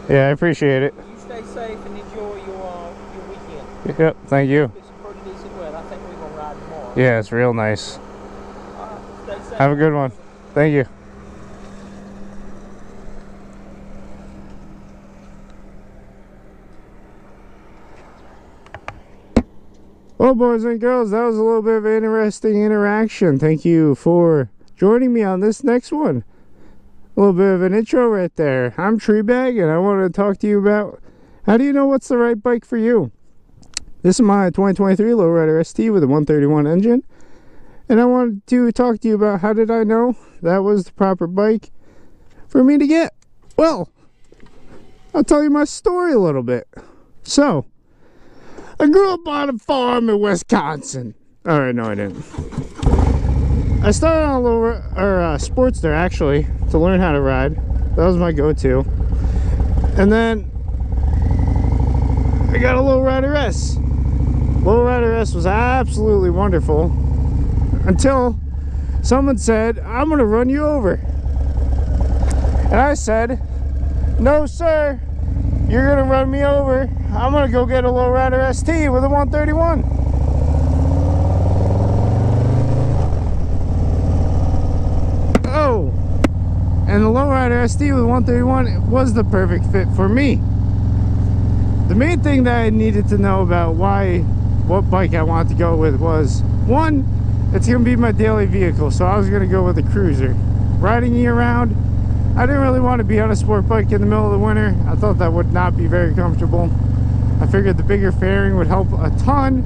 Yeah, I appreciate it. You stay safe and enjoy your weekend. Yep, thank you. It's pretty decent weather. I think we're gonna ride tomorrow. Yeah, it's real nice. All right, stay safe. Have a good one. Thank you. Well, boys and girls, that was a little bit of an interesting interaction. Thank you for joining me on this next one. A little bit of an intro right there. I'm Treebag, and I wanted to talk to you about how do you know what's the right bike for you. This is my 2023 Lowrider ST with a 131 engine, and I wanted to talk to you about how did I know that was the proper bike for me to get. Well, I'll tell you my story a little bit. So, I grew up on a farm in Wisconsin. Alright, no I didn't. I started on a Sportster actually to learn how to ride. That was my go-to. And then I got a Lowrider S. Lowrider S was absolutely wonderful until someone said, I'm gonna run you over. And I said, no sir, you're gonna run me over. I'm gonna go get a Lowrider ST with a 131. Oh, and the Lowrider ST with 131 was the perfect fit for me. The main thing that I needed to know about what bike I wanted to go with was, one, it's gonna be my daily vehicle, so I was gonna go with a cruiser. Riding year round, I didn't really want to be on a sport bike in the middle of the winter. I thought that would not be very comfortable. I figured the bigger fairing would help a ton,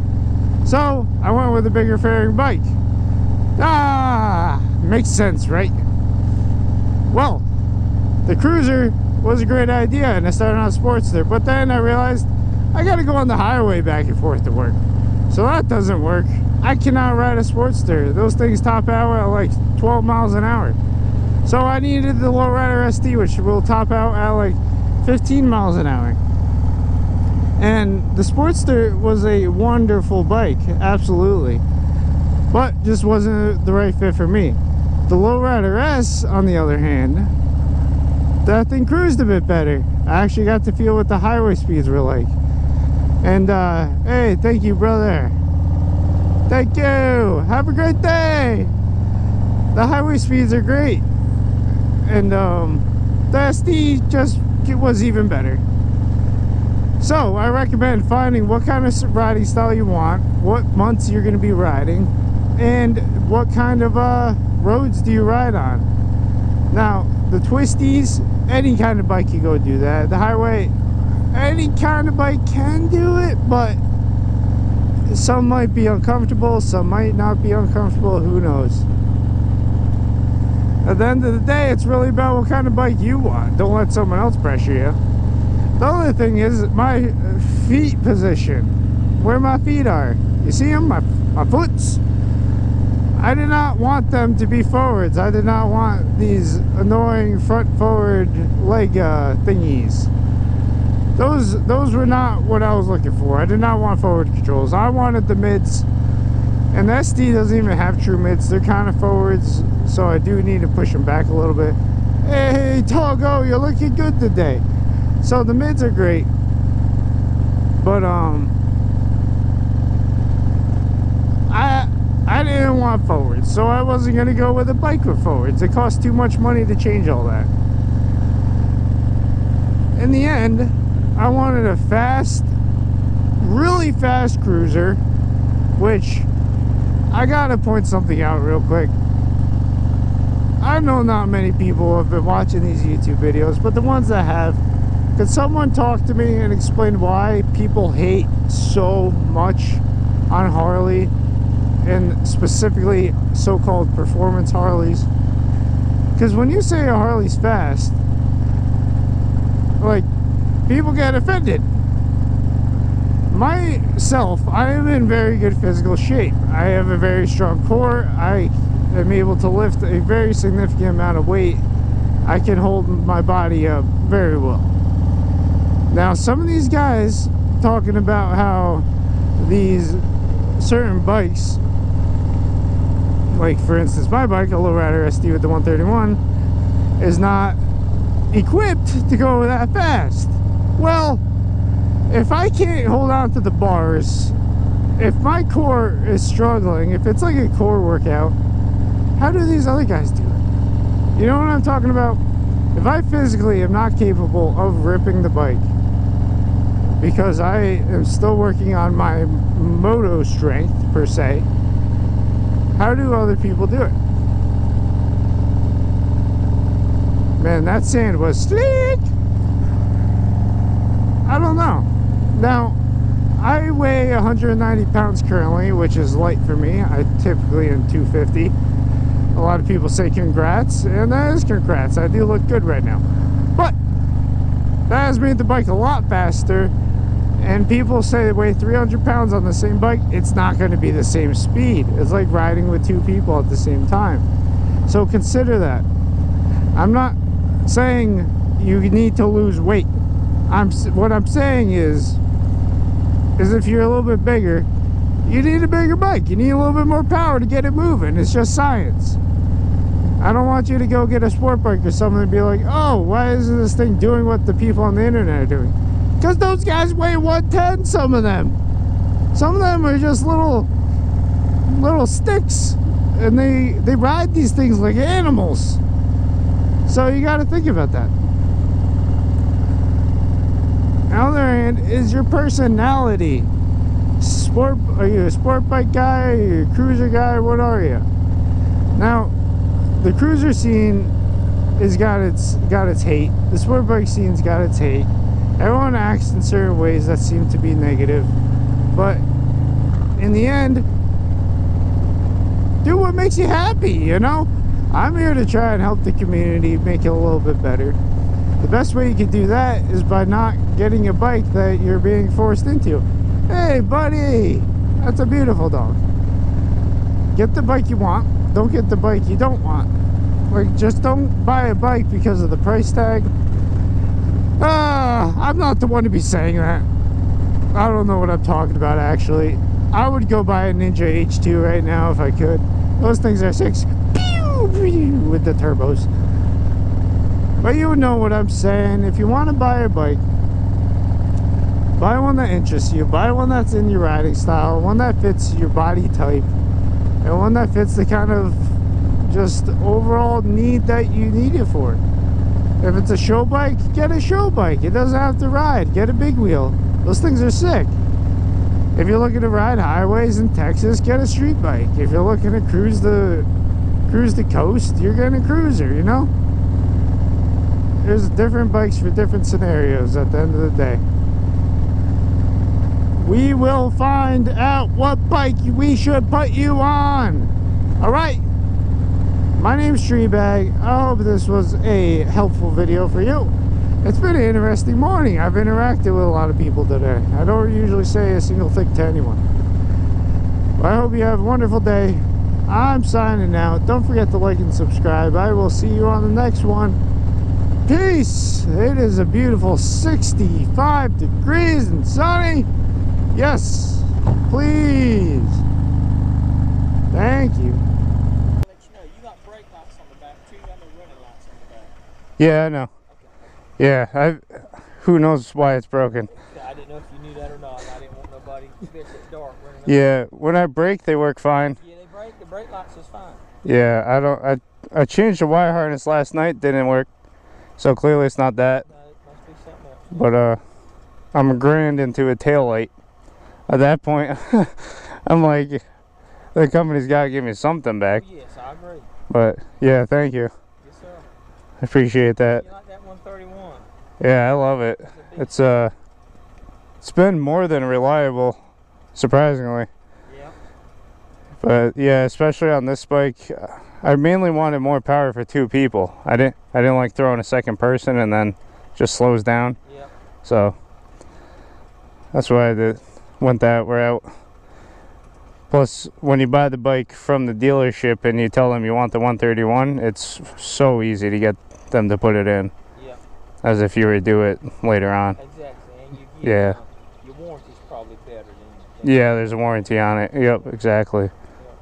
so I went with a bigger fairing bike. Makes sense, right? Well, the cruiser was a great idea, and I started on a Sportster, but then I realized I gotta go on the highway back and forth to work, so that doesn't work. I cannot ride a Sportster. Those things top out at like 12 miles an hour. So I needed the Lowrider ST, which will top out at like 15 miles an hour. And the Sportster was a wonderful bike, absolutely, but just wasn't the right fit for me. The Lowrider S, on the other hand, that thing cruised a bit better. I actually got to feel what the highway speeds were like. And hey, thank you, brother. Thank you. Have a great day. The highway speeds are great. And the SD just was even better. So I recommend finding what kind of riding style you want, what months you're going to be riding, and what kind of roads do you ride on. Now the twisties, any kind of bike can go do that. The highway, any kind of bike can do it, but some might be uncomfortable, some might not be uncomfortable, who knows. At the end of the day, it's really about what kind of bike you want. Don't let someone else pressure you. The other thing is my feet position, where my feet are. You see them? My foots? I did not want them to be forwards. I did not want these annoying front forward leg thingies. Those were not what I was looking for. I did not want forward controls. I wanted the mids. And the SD doesn't even have true mids. They're kind of forwards, so I do need to push them back a little bit. Hey, Togo, you're looking good today. So the mids are great, but I didn't want forwards, so I wasn't gonna go with a bike with forwards. It costs too much money to change all that. In the end, I wanted a fast, really fast cruiser, which I gotta point something out real quick. I know not many people have been watching these YouTube videos, but the ones that have, could someone talk to me and explain why people hate so much on Harley, and specifically so-called performance Harleys? Because when you say a Harley's fast, like, people get offended. Myself, I am in very good physical shape. I have a very strong core. I am able to lift a very significant amount of weight. I can hold my body up very well. Now, some of these guys talking about how these certain bikes, like for instance my bike, a Lowrider SD with the 131, is not equipped to go that fast. Well, if I can't hold on to the bars, if my core is struggling, if it's like a core workout, how do these other guys do it? You know what I'm talking about? If I physically am not capable of ripping the bike because I am still working on my moto strength per se, how do other people do it? Man, that sand was slick. I don't know. Now, I weigh 190 pounds currently, which is light for me. I typically am 250. A lot of people say congrats, and that is congrats. I do look good right now. But that has made the bike a lot faster, and people say they weigh 300 pounds on the same bike. It's not going to be the same speed. It's like riding with two people at the same time. So consider that. I'm not saying you need to lose weight. What I'm saying is if you're a little bit bigger, you need a bigger bike. You need a little bit more power to get it moving. It's just science. I don't want you to go get a sport bike or something and be like, oh, why isn't this thing doing what the people on the internet are doing? Because those guys weigh 110, some of them. Some of them are just little sticks, and they ride these things like animals. So you got to think about that. On the other hand, is your personality. Are you a sport bike guy? Are you a cruiser guy? What are you? Now, the cruiser scene has got its hate. The sport bike scene's got its hate. Everyone acts in certain ways that seem to be negative, but in the end, do what makes you happy, you know? I'm here to try and help the community make it a little bit better. The best way you can do that is by not getting a bike that you're being forced into. Hey buddy, that's a beautiful dog. Get the bike you want, don't get the bike you don't want. Like, just don't buy a bike because of the price tag. I'm not the one to be saying that. I don't know what I'm talking about, actually. I would go buy a Ninja H2 right now if I could. Those things are sick with the turbos. But you know what I'm saying. If you want to buy a bike, buy one that interests you. Buy one that's in your riding style, one that fits your body type, and one that fits the kind of just overall need that you need it for. If it's a show bike, get a show bike. It doesn't have to ride. Get a big wheel. Those things are sick. If you're looking to ride highways in Texas, get a street bike. If you're looking to cruise the coast, you're getting a cruiser, you know? There's different bikes for different scenarios at the end of the day. We will find out what bike we should put you on. Alright? My name's Treebag. I hope this was a helpful video for you. It's been an interesting morning. I've interacted with a lot of people today. I don't usually say a single thing to anyone. But I hope you have a wonderful day. I'm signing out. Don't forget to like and subscribe. I will see you on the next one. Peace. It is a beautiful 65 degrees and sunny. Yes, please. Thank you. You got brake lights on the back too. You got no running lights on the back. Yeah, I know. Okay. Yeah, who knows why it's broken. I didn't know if you knew that or not. I didn't want nobody, especially at dark, running up. Yeah, when I brake, they work fine. Yeah, the brake lights is fine. Yeah, I changed the wire harness last night, didn't work. So clearly it's not that. No, it must be something else. But I'm grand into a tail light. At that point, I'm like, the company's got to give me something back. Oh, yes, I agree. But yeah, thank you. Yes, sir. I appreciate that. You like that 131? Yeah, I love it. It's been more than reliable, surprisingly. Yeah. But yeah, especially on this bike, I mainly wanted more power for two people. I didn't like throwing a second person and then just slows down. Yeah. So that's why I went that route. Plus, when you buy the bike from the dealership and you tell them you want the 131, it's so easy to get them to put it in. Yeah. As if you were to do it later on. Exactly. And Yeah. Your warranty's probably better than. Yeah, there's a warranty on it. Yep, exactly. Yeah.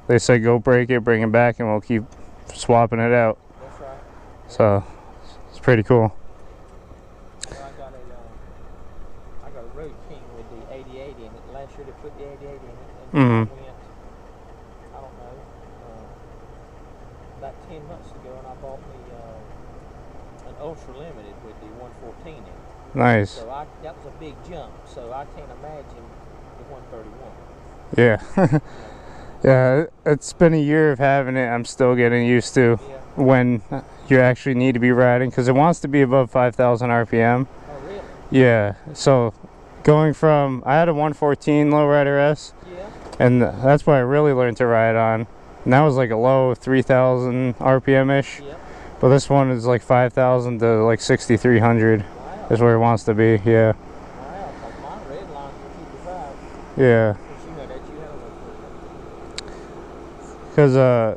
They said go break it, bring it back, and we'll keep swapping it out. That's right. So it's pretty cool. Road King with the 88 in it. Last year they put the 88 in it, and Mhm. I went, I don't know, about 10 months ago, and I bought me an Ultra Limited with the 114 in it. Nice. So that was a big jump. So I can't imagine the 131. Yeah. Yeah, it's been a year of having it. I'm still getting used to Yeah. when you actually need to be riding, because it wants to be above 5,000 RPM. Oh, really? Yeah, so going from, I had a 114 lowrider S, Yeah. and that's what I really learned to ride on. And that was like a low 3,000 RPM-ish. Yeah. But this one is like 5,000 to like 6,300 Wow. is where it wants to be, yeah. Wow. Because my red line for 55. Yeah. Because you know that you have Because,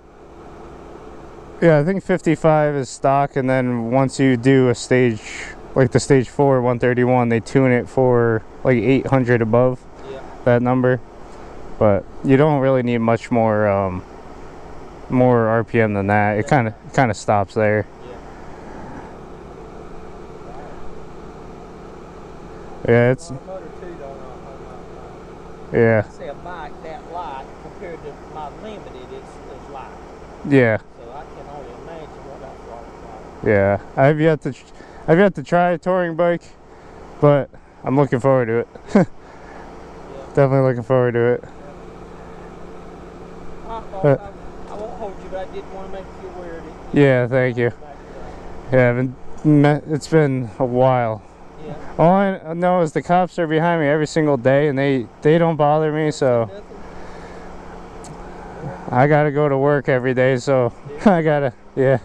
yeah, I think 55 is stock, and then once you do a stage, like the stage 4 131, they tune it for like 800 above that number. But you don't really need much more RPM than that. It kind of stops there. Yeah, it's yeah. Say a bike that light compared to my limited, it's light. Yeah. So I can only imagine what that's like. Yeah. I've yet to try a touring bike, but I'm looking forward to it. Definitely looking forward to it. I won't hold you, but I did want to make you aware of it. Yeah, thank you. Yeah, it's been a while. Yeah. All I know is the cops are behind me every single day, and they don't bother me, so I gotta go to work every day, so I gotta, yeah.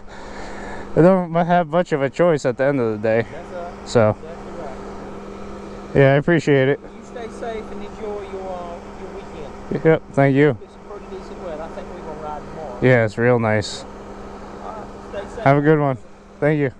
I don't have much of a choice at the end of the day. That's right. So, Exactly right. yeah, I appreciate it. You stay safe and enjoy your weekend. Yep, thank you. It's pretty decent weather. I think we're going to ride tomorrow. Yeah, it's real nice. All right, stay safe. Have a good one. Thank you.